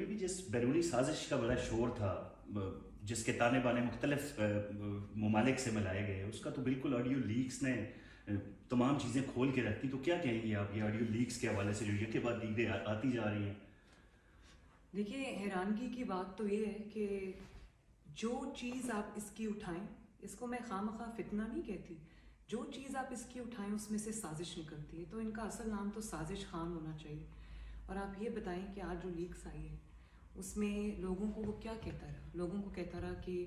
بھی جس بیرونی سازش کا بڑا شور تھا، جس کے تانے بانے مختلف ممالک سے ملائے گئے، اس کا تو بالکل آڈیو لیکس نے تمام چیزیں کھول کے رکھتی. تو کیا کہیں گے آپ یہ آڈیو لیکس کے حوالے سے جو یہ کے بعد دیگرے آتی جا رہی ہیں؟ دیکھیے، حیرانگی کی بات تو یہ ہے کہ جو چیز آپ اس کی اٹھائیں، اس کو میں خواہ فتنہ نہیں کہتی، جو چیز آپ اس کی اٹھائیں اس میں سے سازش نکلتی ہے. تو ان کا اصل نام تو سازش خان ہونا چاہیے. اور آپ یہ بتائیں کہ آج جو لیکس آئی ہے اس میں لوگوں کو وہ کیا کہتا رہا؟ لوگوں کو کہتا رہا کہ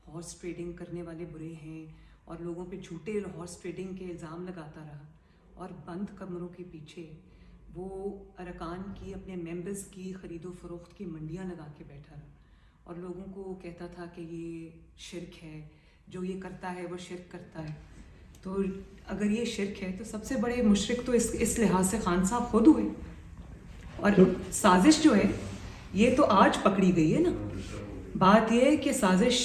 ہارس ٹریڈنگ کرنے والے برے ہیں، اور لوگوں پہ جھوٹے ہارس ٹریڈنگ کے الزام لگاتا رہا، اور بند کمروں کے پیچھے وہ ارکان کی، اپنے ممبرز کی خرید و فروخت کی منڈیاں لگا کے بیٹھا رہا، اور لوگوں کو کہتا تھا کہ یہ شرک ہے، جو یہ کرتا ہے وہ شرک کرتا ہے. تو اگر یہ شرک ہے تو سب سے بڑے مشرک تو اس لحاظ سے خان صاحب خود ہوئے. اور سازش جو ہے یہ تو آج پکڑی گئی ہے نا. بات یہ ہے کہ سازش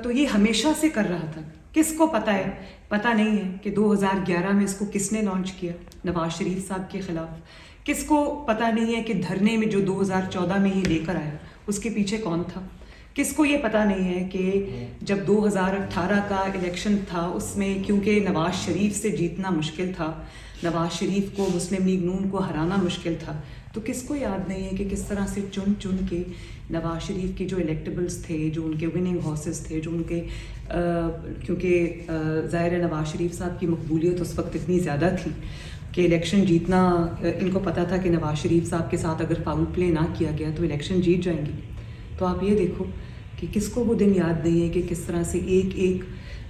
تو یہ ہمیشہ سے کر رہا تھا. کس کو پتہ ہے؟ پتہ نہیں ہے کہ 2011 میں اس کو کس نے لانچ کیا، نواز شریف صاحب کے خلاف. کس کو پتہ نہیں ہے کہ دھرنے میں جو 2014 میں یہ لے کر آیا اس کے پیچھے کون تھا. کس کو یہ پتہ نہیں ہے کہ جب 2018 کا الیکشن تھا اس میں کیونکہ نواز شریف سے جیتنا مشکل تھا، نواز شریف کو، مسلم لیگ نون کو ہرانا مشکل تھا، تو کس کو یاد نہیں ہے کہ کس طرح سے چن چن کے نواز شریف کے جو الیکٹیبلز تھے، جو ان کے وننگ ہارسز تھے، جو ان کے کیونکہ ظاہر ہے نواز شریف صاحب کی مقبولیت اس وقت اتنی زیادہ تھی کہ الیکشن جیتنا، ان کو پتہ تھا کہ نواز شریف صاحب کے ساتھ اگر فاؤل پلے نہ کیا گیا تو الیکشن جیت جائیں گے. تو آپ یہ دیکھو کہ کس کو وہ دن یاد نہیں ہے کہ کس طرح سے ایک ایک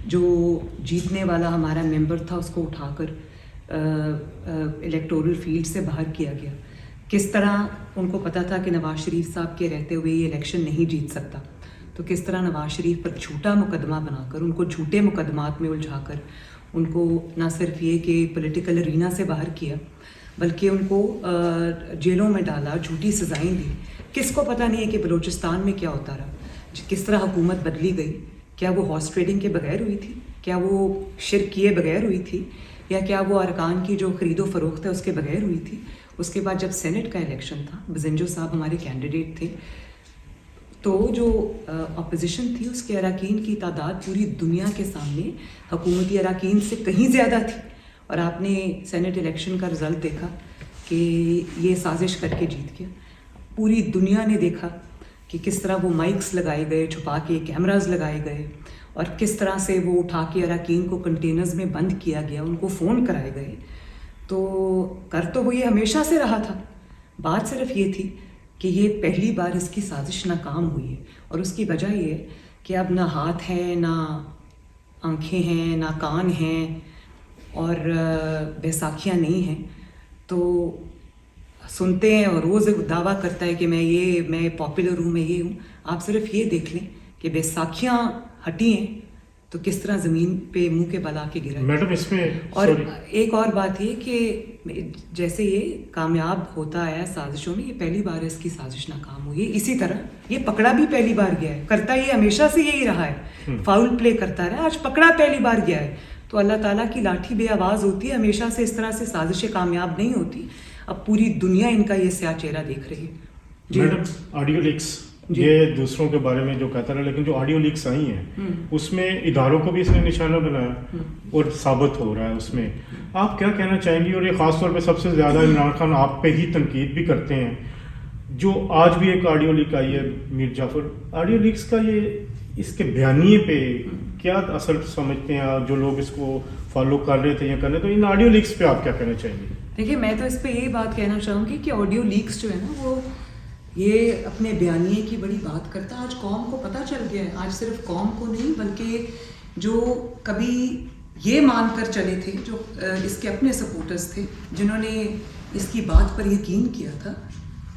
جو جیتنے والا ہمارا ممبر تھا اس کو اٹھا کر الیکٹورل فیلڈ سے باہر کیا گیا. کس طرح ان کو پتہ تھا کہ نواز شریف صاحب کے رہتے ہوئے یہ الیکشن نہیں جیت سکتا، تو کس طرح نواز شریف پر جھوٹا مقدمہ بنا کر، ان کو جھوٹے مقدمات میں الجھا کر، ان کو نہ صرف یہ کہ پولیٹیکل ارینا سے باہر کیا بلکہ ان کو جیلوں میں ڈالا، جھوٹی سزائیں دی. کس کو پتہ نہیں ہے کہ بلوچستان میں کیا ہوتا رہا، کس طرح حکومت بدلی گئی. کیا وہ ہارس ٹریڈنگ کے بغیر ہوئی تھی؟ کیا وہ شرک کیے بغیر ہوئی تھی؟ یا کیا وہ ارکان کی جو خرید و فروخت ہے اس کے بغیر ہوئی تھی؟ اس کے بعد جب سینٹ کا الیکشن تھا، بزنجو صاحب ہمارے کینڈیڈیٹ تھے، تو جو اپوزیشن تھی اس کے اراکین کی تعداد پوری دنیا کے سامنے حکومتی اراکین سے کہیں زیادہ تھی. اور آپ نے سینٹ الیکشن کا رزلٹ دیکھا کہ یہ سازش کر کے جیت گیا. پوری دنیا نے دیکھا کہ کس طرح وہ مائکس لگائے گئے، چھپا کے کیمراز لگائے گئے، اور کس طرح سے وہ اٹھا کے اراکین کو کنٹینرز میں بند کیا گیا، ان کو فون کرائے گئے. تو کر تو وہ یہ ہمیشہ سے رہا تھا. بات صرف یہ تھی کہ یہ پہلی بار اس کی سازش ناکام ہوئی ہے. اور اس کی وجہ یہ ہے کہ اب نہ ہاتھ ہیں، نہ آنکھیں ہیں، نہ کان ہیں، اور بیساکھیاں نہیں ہیں. تو سنتے ہیں اور روز دعویٰ کرتا ہے کہ میں پاپولر ہوں، میں یہ ہوں. آپ صرف یہ دیکھ لیں کہ بیساکھیاں ہٹی ہیں تو کس طرح زمین پہ منہ کے بل آ کے گرا. میڈم اس میں اور ایک اور بات یہ کہ جیسے یہ کامیاب ہوتا ہے سازشوں میں، یہ پہلی بار اس کی سازش ناکام ہوئی ہے. اسی طرح یہ پکڑا بھی پہلی بار گیا ہے. کرتا یہ ہمیشہ سے یہی رہا ہے، فاؤل پلے کرتا رہا، آج پکڑا پہلی بار گیا ہے. تو اللہ تعالیٰ کی لاٹھی بے آواز ہوتی ہے، ہمیشہ سے اس طرح سے سازشیں کامیاب نہیں ہوتی. اب پوری دنیا ان کا یہ سیاہ چہرہ دیکھ رہی ہے. میڈم آڈیو لیکس یہ دوسروں کے بارے میں جو کہتا رہا، لیکن جو آڈیو لیکس آئی ہیں اس میں اداروں کو بھی اس نے نشانہ بنایا اور ثابت ہو رہا ہے. اس میں آپ کیا کہنا چاہیں گی؟ اور یہ خاص طور پہ سب سے زیادہ عمران خان آپ پہ ہی تنقید بھی کرتے ہیں. جو آج بھی ایک آڈیو لیک آئی ہے میر جعفر، آڈیو لیکس کا یہ اس کے بیانیے پہ کیا اثر سمجھتے ہیں جو لوگ اس کو فالو کر رہے تھے یا کر رہے تھے؟ ان آڈیو لیکس پہ آپ کیا کہنا چاہیں گے؟ دیکھیے، میں تو اس پہ یہی بات کہنا چاہوں گی کہ آڈیو لیکس جو ہے نا، وہ یہ اپنے بیانیے کی بڑی بات کرتا ہے. آج قوم کو پتہ چل گیا ہے، آج صرف قوم کو نہیں بلکہ جو کبھی یہ مان کر چلے تھے، جو اس کے اپنے سپورٹرز تھے، جنہوں نے اس کی بات پر یقین کیا تھا،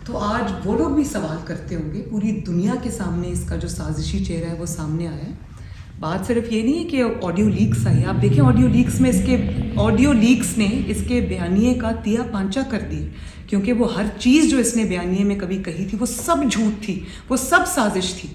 تو آج وہ لوگ بھی سوال کرتے ہوں گے. پوری دنیا کے سامنے اس کا جو سازشی چہرہ ہے وہ سامنے آیا ہے. بات صرف یہ نہیں ہے کہ آڈیو لیکس آئی. آپ دیکھیں آڈیو لیکس میں آڈیو لیکس نے اس کے بیانیے کا تیا پانچا کر دی، کیونکہ وہ ہر چیز جو اس نے بیانیے میں کبھی کہی تھی وہ سب جھوٹ تھی، وہ سب سازش تھی.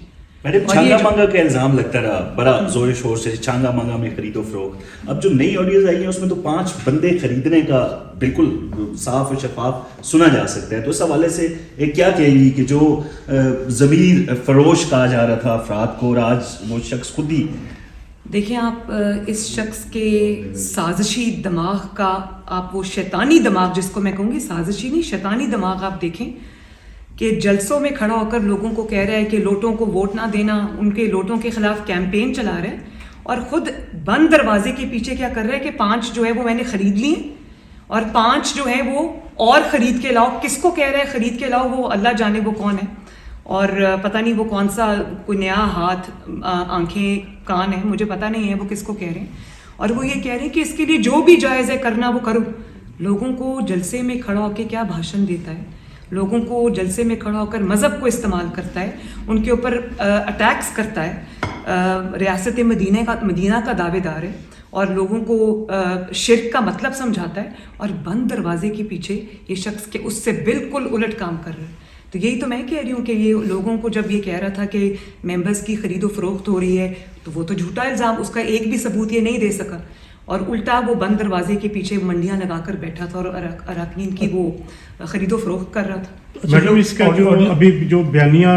میڈم چھانگا مانگا کا الزام لگتا رہا بڑا زور شور سے، چھانگا مانگا میں خرید و فروخت. اب جو نئی آڈیوز آئی ہیں اس میں تو 5 بندے خریدنے کا بالکل صاف و شفاف سنا جا سکتا ہے. تو اس حوالے سے ایک کیا کہیں گی کہ جو ضمیر فروش کہا جا رہا تھا افراد کو، اور آج وہ شخص خود ہی. دیکھیں آپ اس شخص کے سازشی دماغ کا، آپ وہ شیطانی دماغ جس کو میں کہوں گی، سازشی نہیں شیطانی دماغ آپ دیکھیں کہ جلسوں میں کھڑا ہو کر لوگوں کو کہہ رہا ہے کہ لوٹوں کو ووٹ نہ دینا، ان کے لوٹوں کے خلاف کیمپین چلا رہا ہے، اور خود بند دروازے کے پیچھے کیا کر رہا ہے کہ 5 جو ہے وہ میں نے خرید لی ہیں، اور 5 جو ہے وہ اور خرید کے لاؤ. کس کو کہہ رہا ہے خرید کے لاؤ؟ وہ اللہ جانے وہ کون ہے، اور پتہ نہیں وہ کون سا کوئی نیا ہاتھ آنکھیں کان ہے، مجھے پتہ نہیں ہے وہ کس کو کہہ رہے ہیں. اور وہ یہ کہہ رہے ہیں کہ اس کے لیے جو بھی جائز ہے کرنا وہ کرو. لوگوں کو جلسے میں کھڑا ہو کے کیا بھاشن دیتا ہے، لوگوں کو جلسے میں کھڑا ہو کر مذہب کو استعمال کرتا ہے، ان کے اوپر اٹیکس کرتا ہے، ریاست مدینہ کا دعوے دار ہے، اور لوگوں کو شرک کا مطلب سمجھاتا ہے، اور بند دروازے کے پیچھے یہ شخص کے اس سے بالکل الٹ کام کر رہا ہے. تو یہی تو میں کہہ رہی ہوں کہ یہ لوگوں کو جب یہ کہہ رہا تھا کہ ممبرز کی خرید و فروخت ہو رہی ہے، تو وہ تو جھوٹا الزام، اس کا ایک بھی ثبوت یہ نہیں دے سکا، اور الٹا وہ بند دروازے کے پیچھے منڈیاں لگا کر بیٹھا تھا اور اراکین کی وہ خرید و فروخت کر رہا تھا. میڈم اس کا جو ابھی جو بیانیہ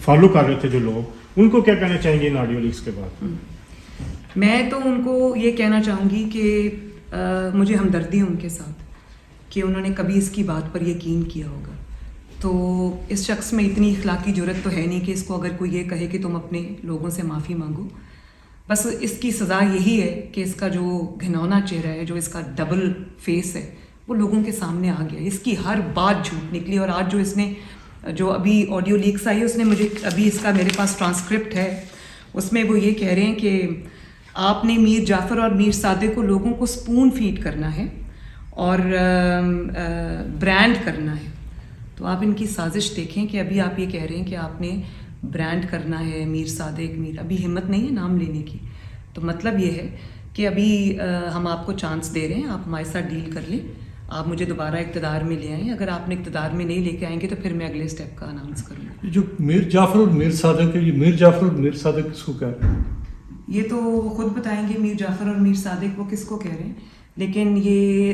فالو کر رہے تھے جو لوگ، ان کو کیا کہنا چاہیں گے ان آڈیو لیکس کے بعد؟ میں تو ان کو یہ کہنا چاہوں گی کہ مجھے ہمدردی ہے ان کے ساتھ کہ انہوں نے کبھی اس کی بات پر یقین کیا ہوگا. تو اس شخص میں اتنی اخلاقی جرت تو ہے نہیں کہ اس کو اگر کوئی یہ کہے کہ تم اپنے لوگوں سے معافی مانگو. بس اس کی سزا یہی ہے کہ اس کا جو گھنونا چہرہ ہے، جو اس کا ڈبل فیس ہے، وہ لوگوں کے سامنے آ گیا. اس کی ہر بات جھوٹ نکلی. اور آج جو اس نے جو ابھی آڈیو لیکس آئی، اس نے مجھے ابھی اس کا میرے پاس ٹرانسکرپٹ ہے، اس میں وہ یہ کہہ رہے ہیں کہ آپ نے میر جعفر اور میر صادق کو لوگوں کو سپون فیڈ کرنا ہے اور برانڈ کرنا ہے. تو آپ ان کی سازش دیکھیں کہ ابھی آپ یہ کہہ رہے ہیں کہ آپ نے برانڈ کرنا ہے میر صادق، میر، ابھی ہمت نہیں ہے نام لینے کی. تو مطلب یہ ہے کہ ابھی ہم آپ کو چانس دے رہے ہیں، آپ ہمارے ساتھ ڈیل کر لیں، آپ مجھے دوبارہ اقتدار میں لے آئیں. اگر آپ نے اقتدار میں نہیں لے کے آئیں گے تو پھر میں اگلے اسٹیپ کا اناؤنس کروں گا. جو میر جعفر اور میر صادق ہے، یہ میر جعفر اور میر صادق کس کو کہہ رہے ہیں؟ یہ تو وہ خود بتائیں گے میر جعفر اور میر صادق وہ کس کو کہہ رہے ہیں. لیکن یہ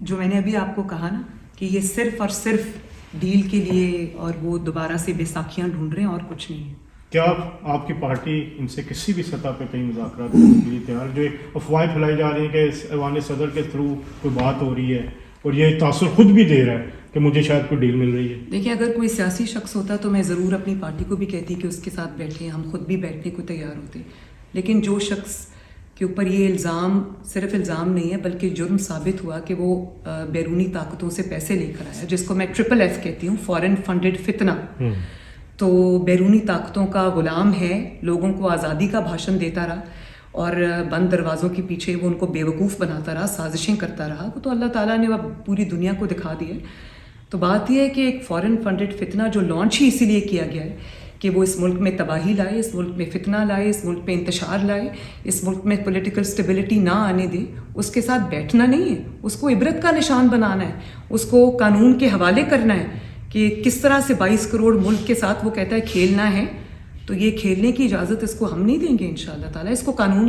جو میں نے ابھی آپ کو کہا نا کہ یہ صرف اور صرف ڈیل کے لیے اور وہ دوبارہ سے بیساکھیاں ڈھونڈ رہے ہیں اور کچھ نہیں ہے. کیا آپ کی پارٹی ان سے کسی بھی سطح پہ کہیں مذاکرات کرنے کے لیے تیار؟ جو افواہیں پھیلائی جا رہی ہیں کہ ایوان صدر کے تھرو کوئی بات ہو رہی ہے، اور یہ تاثر خود بھی دے رہا ہے کہ مجھے شاید کوئی ڈیل مل رہی ہے. دیکھیں اگر کوئی سیاسی شخص ہوتا تو میں ضرور اپنی پارٹی کو بھی کہتی کہ اس کے ساتھ بیٹھیں، ہم خود بھی بیٹھنے کو تیار ہوتے. لیکن جو شخص کے اوپر یہ الزام صرف الزام نہیں ہے بلکہ جرم ثابت ہوا کہ وہ بیرونی طاقتوں سے پیسے لے کر آیا، جس کو میں FFF کہتی ہوں، فورن فنڈڈ فتنہ. تو بیرونی طاقتوں کا غلام ہے، لوگوں کو آزادی کا بھاشن دیتا رہا اور بند دروازوں کے پیچھے وہ ان کو بیوقوف بناتا رہا، سازشیں کرتا رہا. وہ تو اللہ تعالیٰ نے اب پوری دنیا کو دکھا دیا. تو بات یہ ہے کہ ایک فورن فنڈڈ فتنہ جو لانچ ہی اسی لیے کیا گیا ہے کہ وہ اس ملک میں تباہی لائے، اس ملک میں فتنہ لائے، اس ملک میں انتشار لائے، اس ملک میں پولیٹیکل سٹیبلٹی نہ آنے دے. اس کے ساتھ بیٹھنا نہیں ہے، اس کو عبرت کا نشان بنانا ہے، اس کو قانون کے حوالے کرنا ہے کہ کس طرح سے 22 کروڑ ملک کے ساتھ وہ کہتا ہے کھیلنا ہے. تو یہ کھیلنے کی اجازت اس کو ہم نہیں دیں گے انشاءاللہ تعالیٰ. اس کو قانون